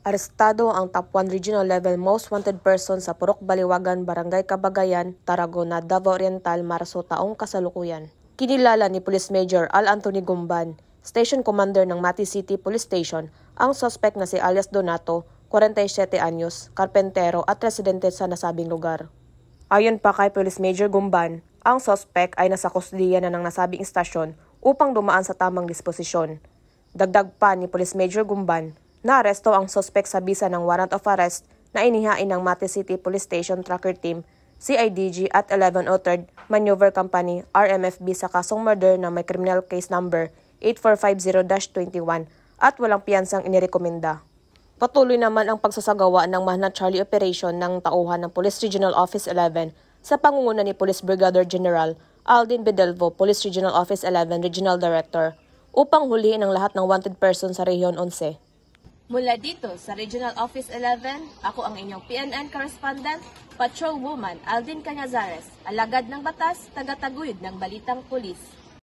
Arestado ang top 1 regional level most wanted person sa Purok Baliwagan, Barangay Kabagayan, Tarragona, Davao Oriental, Marso taong kasalukuyan. Kinilala ni Police Major Al Anthony Gumban, Station Commander ng Mati City Police Station, ang suspect na si alias Donato, 47 anyos, karpentero at residente sa nasabing lugar. Ayon pa kay Police Major Gumban, ang suspect ay nasa kusdiya na ng nasabing istasyon upang dumaan sa tamang disposisyon. Dagdag pa ni Police Major Gumban, naaresto ang suspect sa bisa ng warrant of arrest na inihain ng Mati City Police Station Tracker Team, CIDG at 1103rd Maneuver Company, RMFB sa kasong murder na may criminal case number 8450-21 at walang piyansang inirekomenda. Patuloy naman ang pagsasagawa ng Mahna Charlie Operation ng tauhan ng Police Regional Office 11 sa pangunguna ni Police Brigadier General Aldin Bedelvo, Police Regional Office 11 Regional Director, upang huliin ang lahat ng wanted person sa Rehiyon 11. Mula dito sa Regional Office 11, ako ang inyong PNN correspondent, Patrolwoman Aldin Cañazares, alagad ng batas, taga-taguyod ng Balitang Pulis.